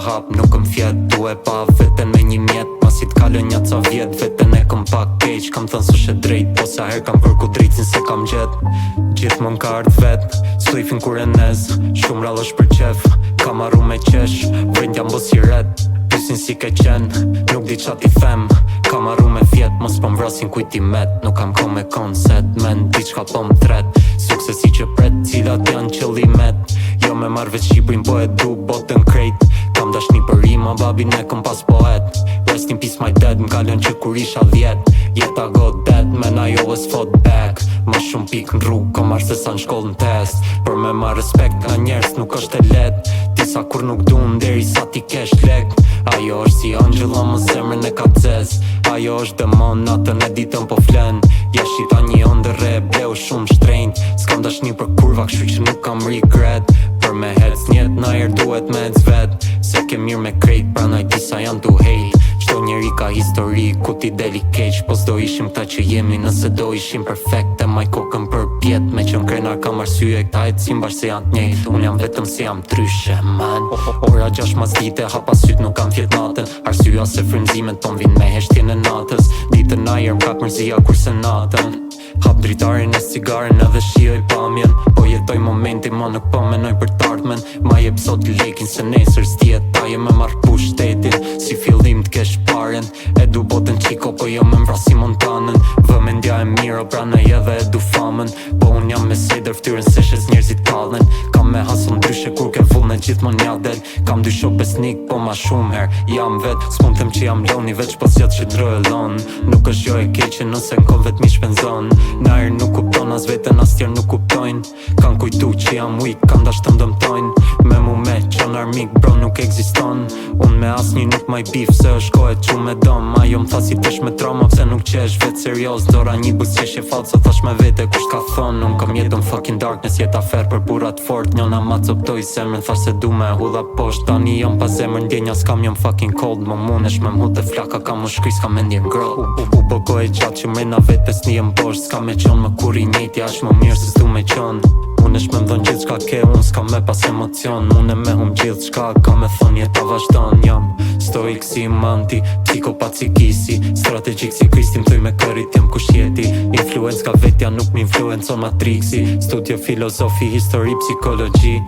hap, nuk këm fjet. Du e pa veten me një mjet, pasi t'kallën një ca vjet. Veten e këm pak keq, kam thënë s'është e drejt, po sa her kam përku drejtsin se kam gjet. Gjithmon ka ardh vet, s'lifin kur e nez, shumë rallësh për qef. Kam arru me qesh, vrejnë jam bo si ret. Pysin si ke qen, nuk di qa ti them. Kam arru me fjet, mos po m'vrasin kujt i met. Nuk kam ko me konset, men diçka po m'tret. Suksesi që pret, cilat janë qëllimet. Jo me marrë veç Shqiprin, po e du botën krejt. Kam dashni për rima, babin e këm pas poet. Rest in peace my dad, m'kallon që kur isha 10. Jeta go dead, man I always fought back. Ma shumë pik në rrug, kom arse sa në shkoll në test. Për me ma respekt nga njerës nuk është e let. Disa kur nuk dun, deri sa ti kesh lek. Ajo është si Angela, më zemrën e ka cez. Ajo është demon, natën e ditën po flen. Jeshi ta një ndër e bleu shumë shtrejn. S'kam dashni për kurva, kështu që nuk kam regret. Për me hec njet, na jer duhet me hec vet. Se ke mirë me krejt, pra naj disa janë tu hejt. Qdo njeri ka histori, ku ti deli keq. Po s'do ishim ta që jemi, nëse do ishim perfekt. E maj kokën për pjet, me qën krenar kam arsye. Këta e t'sim bashkë se janë t'njejt. Unë jam vetëm se jam tryshe, man. Ora 6 mas dite, hapa syt nuk kam fjet natën. Arsyeja se frymzimet po m'vin me heshtjen e natës. Ditën ajer m'kak mërzia kurse natën. Hap dritarin e cigaren edhe shioj pamjen. Po jetoj momentin, ma nuk po menoj për t'ardhmen. Ma jep sot lekin se nesër s'tjet. Ta je me marrë pushtetin, si fillim t'kesh paren. E du botën qiko, po jo me mvrasi montanën. Vëmendja e miro, pranaj edhe e du famën. Po unë jam me seder ftyrën se shes njerëzit kallen. Kam me hason ndryshe kur ke vullne gjithmon ja del. Kam dy shok besnik, po ma shumë her jam vet. S'mund them që jam loni, veç pas jatë që drë e lon. Nuk është jo e keqe nëse n'kom vet mi shpenzon. Najer nuk kupton as veten as tjerë nuk kuptojnë. Kan kujtu që jam weak, kan dash të mdëmtojnë. Me mu me qon armik bro nuk eksiston. Unë me asnjë nuk maj bif se është kohë që me dom. Ajo m'tha si tesh me trauma pse nuk qesh vet serios. Dora një buzqeshje falsa thash me vete kush ka thon. Unë kam jetën fucking darkness, jeta fair për burat fort. Njona ma coptoj semrën thash se du me hudha posht. Tani jam pa zemrën ndjenja s'kam jam fucking cold. Më munesh me m'hut e flaka kam më shkry s'kam endjen girl. U bëgoj gjatë që mrena vetes një m'bosht. S'ka me qon më kur i njejti ash më mirë se s'du me qon. Munesh me mdhon gjithë qka ke unë s'ka me pas emocion. Mune me hum gjithë qka ka me thon jeta vazhdon. Jam stoik si manti, psikopat si kisi. Strategjik si kristim thuj me kërit jem kush jeti. Influence ka vetja nuk m'influencon matrixi. Studio filozofi, histori, psikologji.